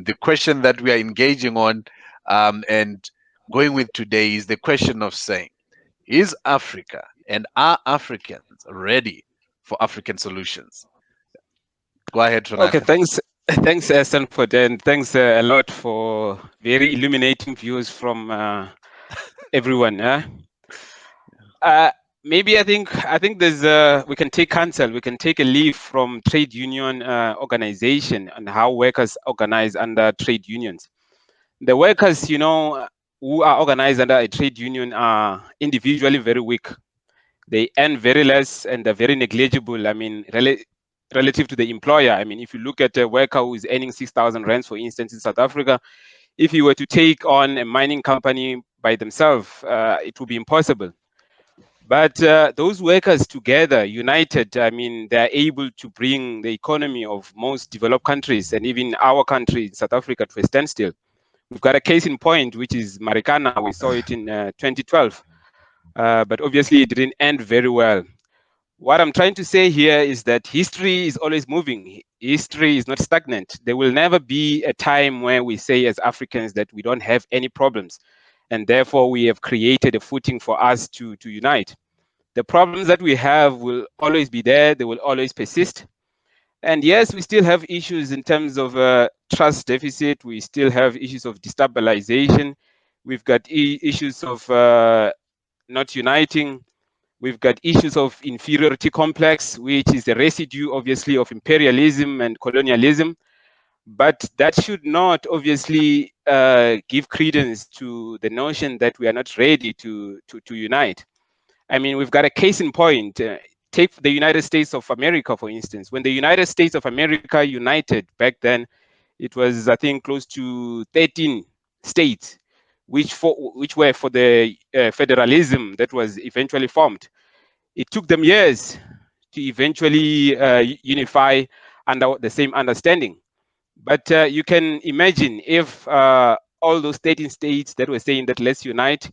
The question that we are engaging on and going with today is the question of saying, is Africa and are Africans ready for African solutions? Go ahead, Okay, Tonata. thanks, Stanford, and thanks a lot for very illuminating views from everyone. Uh, Maybe I think there's we can take counsel, we can take a leaf from trade union organization and how workers organize under trade unions. The workers, who are organized under a trade union are individually very weak. They earn very less and they're very negligible. I mean, relative to the employer. I mean, if you look at a worker who is earning 6,000 rands, for instance, in South Africa, if you were to take on a mining company by themselves, it would be impossible. But those workers together, united, I mean, they're able to bring the economy of most developed countries and even our country, South Africa, to a standstill. We've got a case in point, which is Marikana. We saw it in 2012, but obviously it didn't end very well. What I'm trying to say here is that history is always moving. History is not stagnant. There will never be a time where we say as Africans that we don't have any problems, and therefore we have created a footing for us to unite. The problems that we have will always be there. They will always persist. And yes, we still have issues in terms of trust deficit. We still have issues of destabilization. We've got issues of not uniting. We've got issues of inferiority complex, which is a residue, obviously, of imperialism and colonialism. But that should not, obviously, give credence to the notion that we are not ready to unite. I mean, we've got a case in point. Take the United States of America, for instance. When the United States of America united back then, it was, I think, close to 13 states, which were for the federalism that was eventually formed. It took them years to eventually unify under the same understanding. But you can imagine if all those 13 states that were saying that let's unite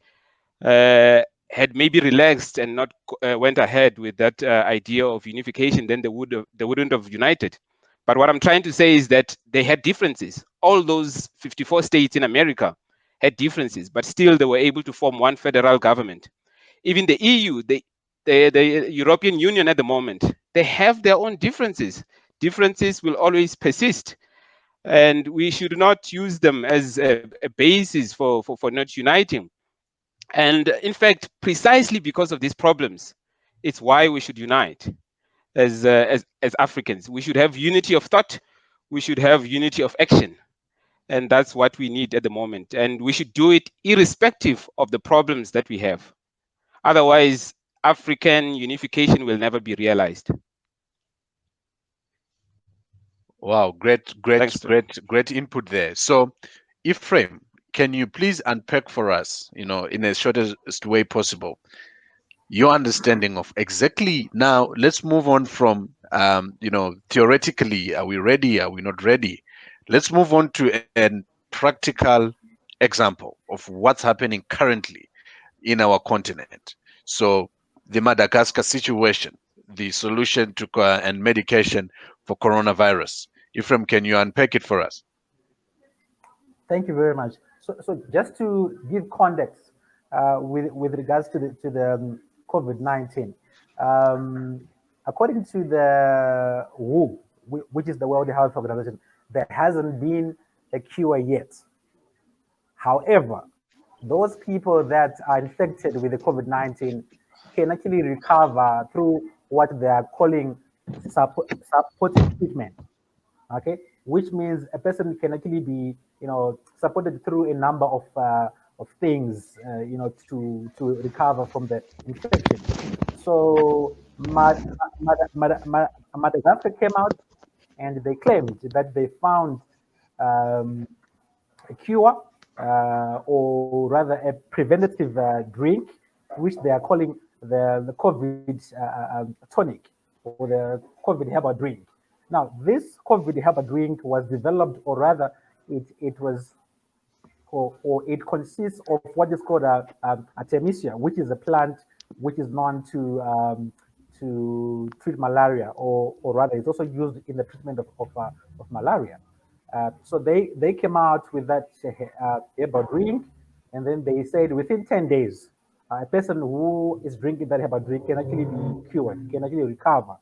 uh, had maybe relaxed and not went ahead with that idea of unification, then they wouldn't have united. But what I'm trying to say is that they had differences. All those 54 states in America had differences, but still they were able to form one federal government. Even the EU, the European Union at the moment, they have their own differences. Differences will always persist, and we should not use them as a basis for not uniting. And in fact, precisely because of these problems, it's why we should unite as Africans. We should have unity of thought. We should have unity of action. And that's what we need at the moment. And we should do it irrespective of the problems that we have. Otherwise, African unification will never be realized. Wow, great, great, Thanks, Tony. great input there. So, Ephraim, can you please unpack for us, in the shortest way possible, your understanding of exactly now? Let's move on from, theoretically, are we ready? Are we not ready? Let's move on to a practical example of what's happening currently in our continent. So, the Madagascar situation, the solution to and medication for coronavirus. Ephraim, can you unpack it for us? Thank you very much. So just to give context with regards to the COVID-19, according to the WHO, which is the World Health Organization, there hasn't been a cure yet. However, those people that are infected with the COVID-19 can actually recover through what they are calling supportive treatment. Okay, which means a person can actually be, supported through a number of things, to recover from the infection. So Madagascar came out and they claimed that they found um, a cure, or rather a preventative drink, which they are calling the COVID tonic, or the COVID herbal drink. Now, this COVID herbal drink was developed, or rather, it was, or it consists of what is called a artemisia, which is a plant which is known to treat malaria, or rather, it's also used in the treatment of malaria. So they came out with that herbal drink, and then they said within 10 days, a person who is drinking that herbal drink can actually be cured, can actually recover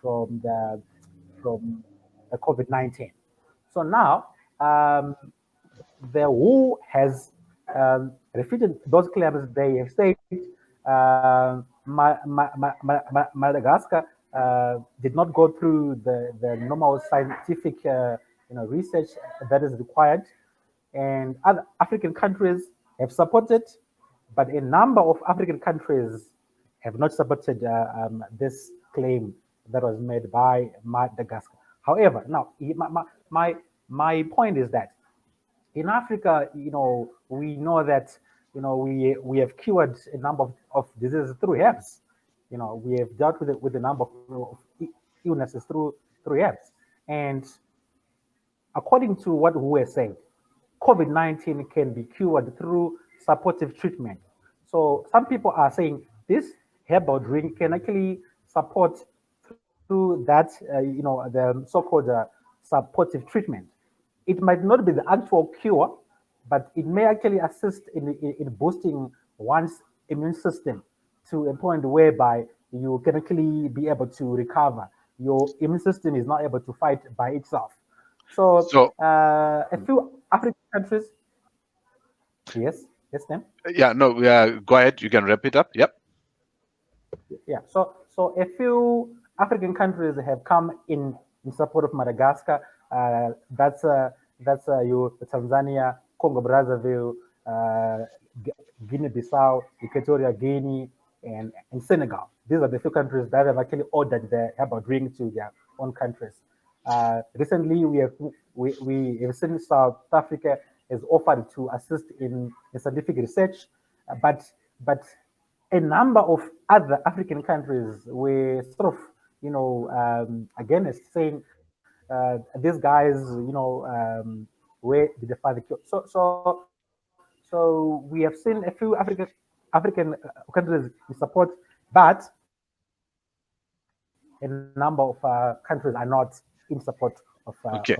from the COVID-19. So now, the WHO has refuted those claims. They have said Madagascar did not go through the normal scientific research that is required, and other African countries have supported, but a number of African countries have not supported this claim that was made by Madagascar. However, now my point is that in Africa, we know that we have cured a number of diseases through herbs. We have dealt with a number of illnesses through herbs, and according to what we are saying, COVID-19 can be cured through supportive treatment. So some people are saying this herbal drink can actually support through that, the so-called supportive treatment. It might not be the actual cure, but it may actually assist in boosting one's immune system to a point whereby you can actually be able to recover. Your immune system is not able to fight by itself. So So a few African countries, yes, yes, ma'am. yeah, no, go ahead. You can wrap it up. Yep. Yeah. So a few African countries have come in support of Madagascar. That's you Tanzania, Congo Brazzaville, uh, Guinea-Bissau, Equatorial Guinea, and Senegal. These are the few countries that have actually ordered the herbal drink to their own countries. Recently, we have seen South Africa has offered to assist in scientific research, but a number of other African countries were sort of, against saying these guys, where did they find the cure? So we have seen a few African countries in support, but a number of countries are not in support of this Okay.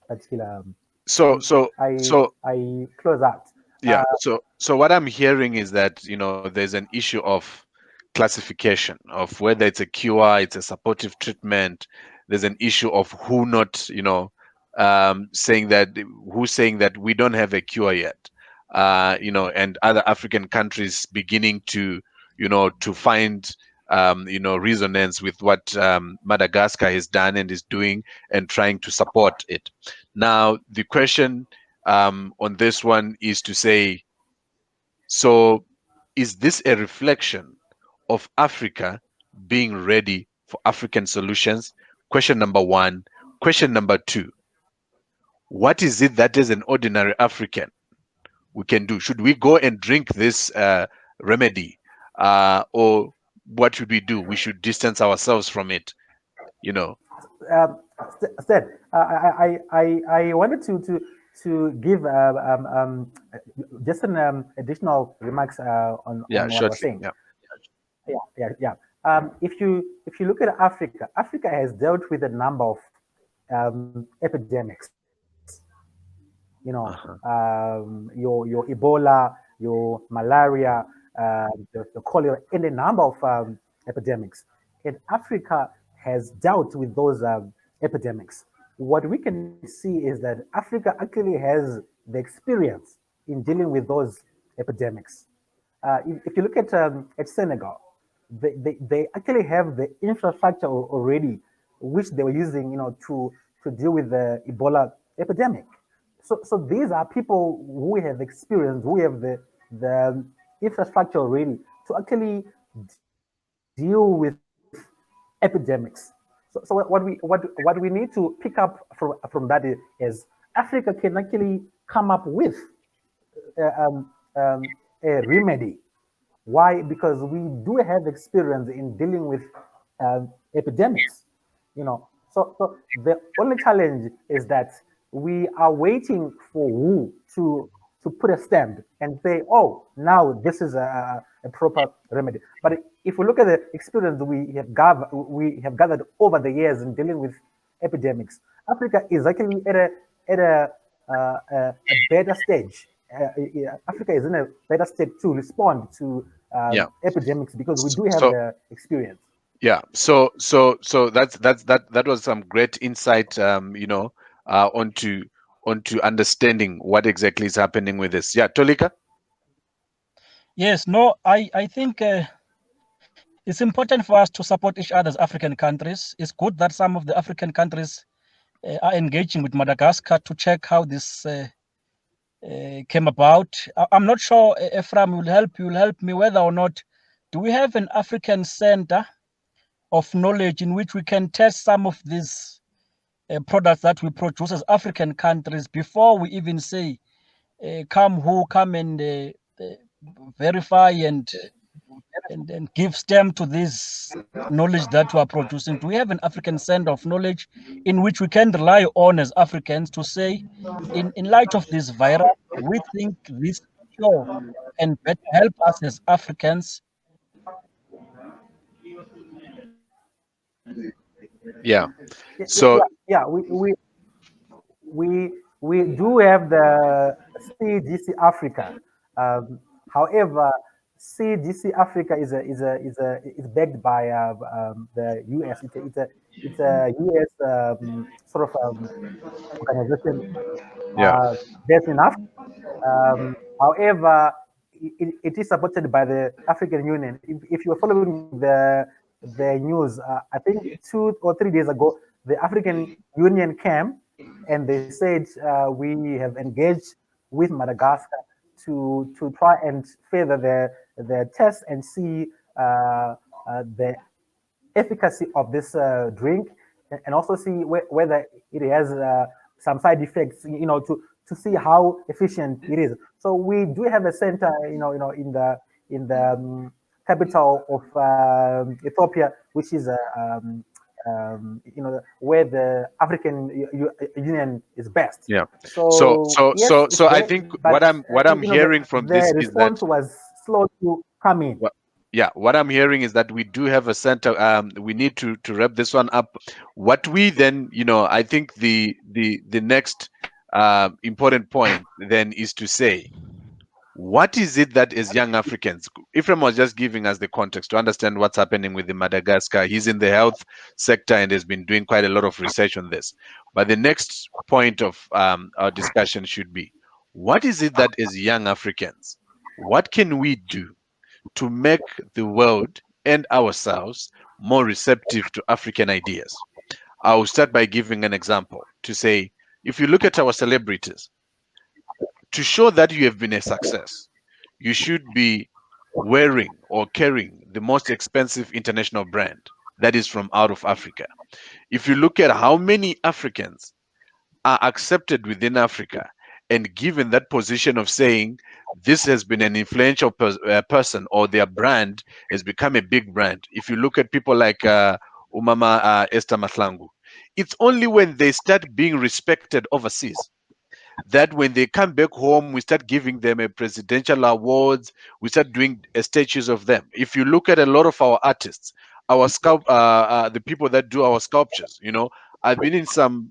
particular. And So so so I close out. yeah. So what I'm hearing is that there's an issue of classification of whether it's a cure, it's a supportive treatment. There's an issue of who not saying that who's saying that we don't have a cure yet. And other African countries beginning to to find resonance with what Madagascar has done and is doing and trying to support it. Now the question on this one is to say, so is this a reflection of Africa being ready for African solutions? Question number one. Question number two, what is it that as an ordinary African we can do? Should we go and drink this remedy? Or what should we do? We should distance ourselves from it, you know? um, Said, I wanted to give just an additional remarks Yeah, on what I was shortly. saying. Yeah. Yeah. If you look at Africa, Africa has dealt with a number of epidemics. Uh-huh. Your Ebola, your malaria, the cholera, and a number of epidemics. And Africa has dealt with those epidemics. What we can see is that Africa actually has the experience in dealing with those epidemics. If you look at Senegal, they actually have the infrastructure already, which they were using, to deal with the Ebola epidemic. So these are people who have experience, who have the infrastructure already to actually deal with epidemics. So what we need to pick up from that is Africa can actually come up with um, um, a remedy. Why? Because we do have experience in dealing with epidemics. So the only challenge is that we are waiting for WHO to put a stamp and say, oh, now this is a proper remedy. But if we look at the experience we have gathered over the years in dealing with epidemics, Africa is actually at at a better stage. Africa is in a better state to respond to Yeah. epidemics because we do have So the experience. yeah. So that was some great insight. Onto understanding what exactly is happening with this. Yeah, Tolika. Yes, no, I think it's important for us to support each other's African countries. It's good that some of the African countries are engaging with Madagascar to check how this came about. I'm not sure, Ephraim, will help me whether or not do we have an African center of knowledge in which we can test some of these products that we produce as African countries before we even say come and verify and give stem to this knowledge that we are producing. Do we have an African center of knowledge in which we can rely on as Africans to say, in light of this virus, we think this cure can better help us as Africans? Yeah. Yeah, So yeah. We do have the CDC Africa. However, CDC Africa is backed by the US. It's a US sort of organization yeah. based in Africa. However, it is supported by the African Union. If you're following the news, I think 2 or 3 days ago, the African Union came and they said we have engaged with Madagascar to try and further the test and see the efficacy of this drink and also see whether it has some side effects, to see how efficient it is. So we do have a center, in the capital of Ethiopia, which is where the African Union is best. Yeah. So So so yes, so it's so I there, think but what I'm hearing from the this is that response was slow to come in. what yeah, what I'm hearing is that we do have a center. We need to wrap this one up. What we then, I think the next important point then is to say, what is it that as young Africans, Ephraim was just giving us the context to understand what's happening with the Madagascar. He's in the health sector and has been doing quite a lot of research on this. But the next point of our discussion should be, what is it that as young Africans, what can we do to make the world and ourselves more receptive to African ideas? I'll start by giving an example to say, if you look at our celebrities, to show that you have been a success, you should be wearing or carrying the most expensive international brand that is from out of Africa. If you look at how many Africans are accepted within Africa and given that position of saying this has been an influential person or their brand has become a big brand. If you look at people like Umama Esther Mahlangu, it's only when they start being respected overseas that when they come back home, we start giving them a presidential awards. We start doing statues of them. If you look at a lot of our artists, the people that do our sculptures, I've been in some,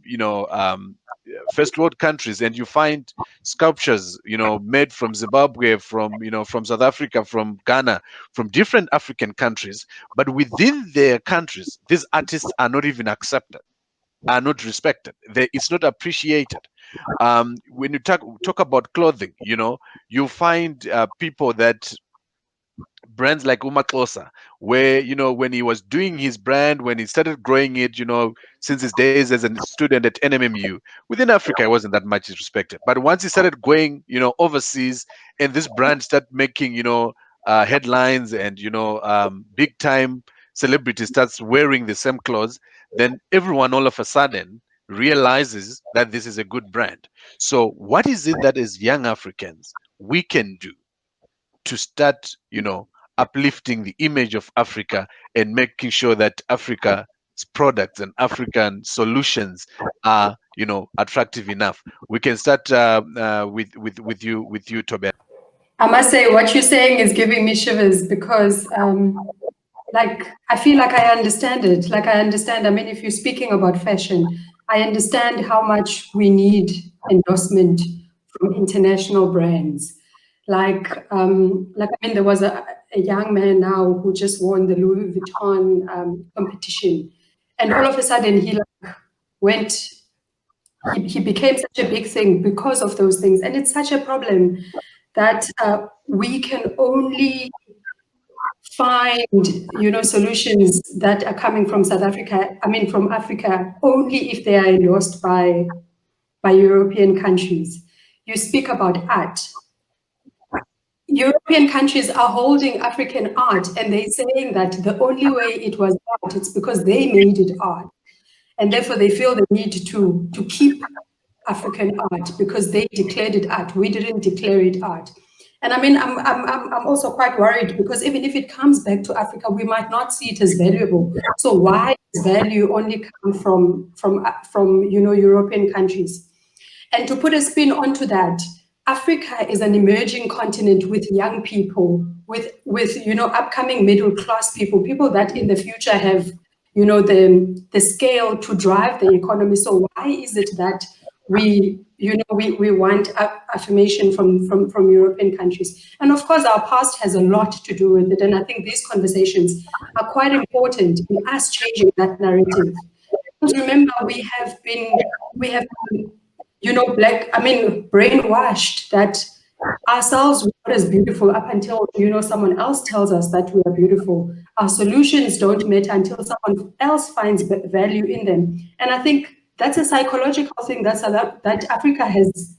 first world countries, and you find sculptures, made from Zimbabwe, from South Africa, from Ghana, from different African countries. But within their countries, these artists are not even accepted, are not respected. It's not appreciated. When you talk about clothing, you find people that brands like Uma Klosa, where when he was doing his brand, when he started growing it, since his days as a student at NMMU, within Africa, it wasn't that much respected. But once he started going, overseas, and this brand started making, headlines, and big time celebrity starts wearing the same clothes, then everyone all of a sudden realizes that this is a good brand. So what is it that as young Africans we can do to start, uplifting the image of Africa and making sure that Africa's products and African solutions are, attractive enough? We can start with you, Toby. I must say, what you're saying is giving me shivers because, like, I feel like I understand it. Like, I understand. I mean, if you're speaking about fashion, I understand how much we need endorsement from international brands. There was a young man now who just won the Louis Vuitton competition, and all of a sudden went. He became such a big thing because of those things, and it's such a problem that we can only find solutions that are coming from South Africa, from Africa, only if they are endorsed by European countries. You speak about art. European countries are holding African art, and they're saying that the only way it was art, it's because they made it art. And therefore they feel the need to keep African art because they declared it art. We didn't declare it art. And I'm also quite worried because even if it comes back to Africa, we might not see it as valuable. So why does value only come from European countries? And to put a spin onto that, Africa is an emerging continent with young people, with upcoming middle class people that in the future have the scale to drive the economy. So why is it that we want affirmation from European countries? And of course, our past has a lot to do with it. And I think these conversations are quite important in us changing that narrative. Because remember, we have been brainwashed that ourselves are not as beautiful up until someone else tells us that we are beautiful. Our solutions don't matter until someone else finds value in them. And I think that's a psychological thing that Africa has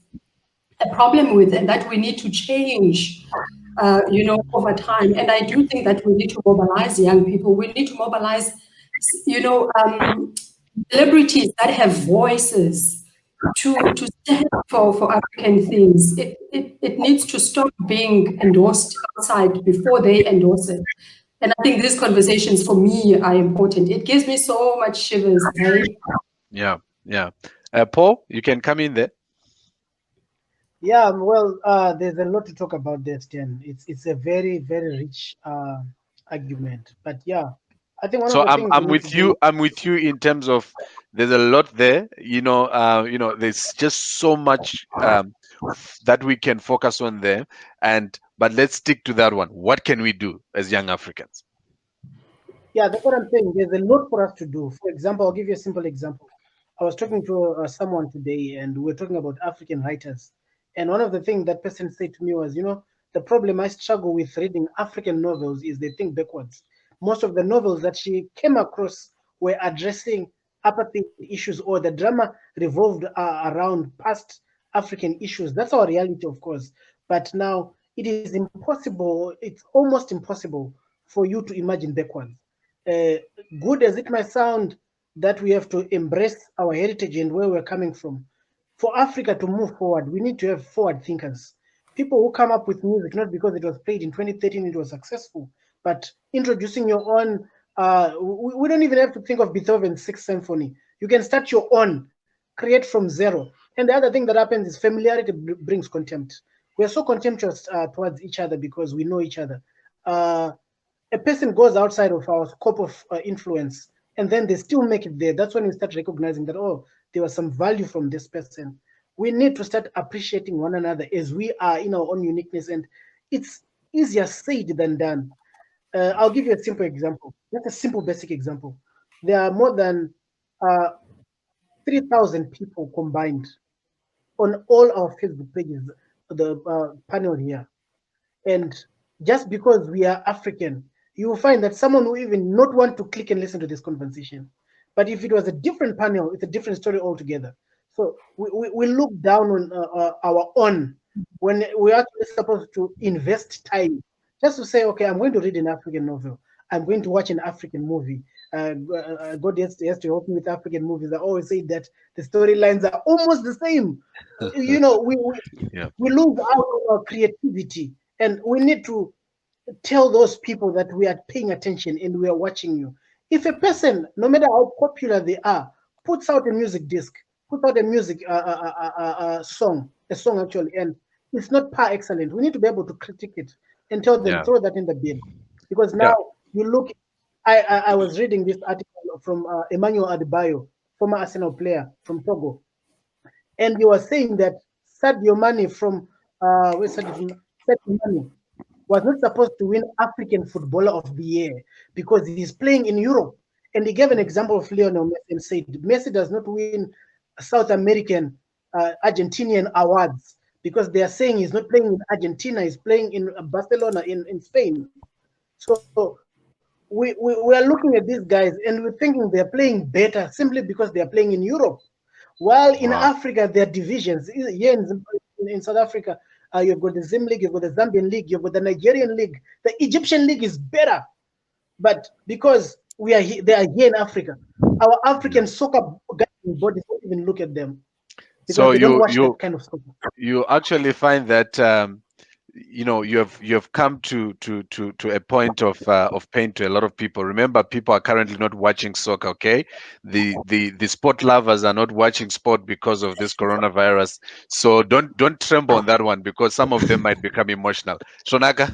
a problem with, and that we need to change over time. And I do think that we need to mobilize young people. We need to mobilize celebrities that have voices to stand for African things. It needs to stop being endorsed outside before they endorse it. And I think these conversations for me are important. It gives me so much shivers. Hey? Yeah. Paul, you can come in there. Yeah, well, there's a lot to talk about there, Stan. It's a very, very rich argument. But yeah, I think one of So the things I'm we need to with you. do. I'm with you in terms of there's a lot there. There's just so much that we can focus on there. But let's stick to that one. What can we do as young Africans? Yeah, that's what I'm saying. There's a lot for us to do. For example, I'll give you a simple example. I was talking to someone today, and we were talking about African writers. And one of the things that person said to me was, the problem I struggle with reading African novels is they think backwards. Most of the novels that she came across were addressing apartheid issues, or the drama revolved around past African issues. That's our reality, of course. But now it is impossible, it's almost impossible for you to imagine backwards. Uh, Good as it might sound that we have to embrace our heritage and where we're coming from, for Africa to move forward, we need to have forward thinkers. People who come up with music, not because it was played in 2013, it was successful, but introducing your own. We don't even have to think of Beethoven's Sixth Symphony. You can start your own, create from zero. And the other thing that happens is familiarity brings contempt. We're so contemptuous towards each other because we know each other. A person goes outside of our scope of influence, and then they still make it there. That's when we start recognizing that, oh, there was some value from this person. We need to start appreciating one another as we are in our own uniqueness, and it's easier said than done. I'll give you a simple example. Just a simple basic example. There are more than 3,000 people combined on all our Facebook pages, the panel here. And just because we are African, you will find that someone will even not want to click and listen to this conversation. But if it was a different panel, it's a different story altogether. So we look down on our own when we're actually supposed to invest time just to say, okay, I'm going to read an African novel. I'm going to watch an African movie. God has to help me with African movies. I always say that the storylines are almost the same. Yeah. We lose out on our creativity, and we need to tell those people that we are paying attention and we are watching you. If a person, no matter how popular they are, puts out a music disc, puts out a music song, a song actually, and it's not par excellent, we need to be able to critique it and tell them, Yeah. throw that in the bin. Because now Yeah. you look, I was reading this article from Emmanuel Adebayo former Arsenal player from Togo, and you were saying that Sadio Mane from Sadio Mane was not supposed to win African Footballer of the Year because he's playing in Europe. And he gave an example of Lionel Messi and said Messi does not win South American, Argentinian awards because they are saying he's not playing in Argentina, he's playing in Barcelona in Spain. So we are looking at these guys and we're thinking they're playing better simply because they are playing in Europe. While in Wow. Africa, there are divisions. Here in South Africa, you've got the Zim League, you've got the Zambian League, you've got the Nigerian League. The Egyptian League is better. But because they are here in Africa, our African soccer governing bodies don't even look at them because So they don't you watch that you kind of soccer. you actually find that you have come to a point of pain to a lot of people. Remember, people are currently not watching soccer. Okay, the sport lovers are not watching sport because of this coronavirus. So don't tremble on that one because some of them might become emotional. Shonaka.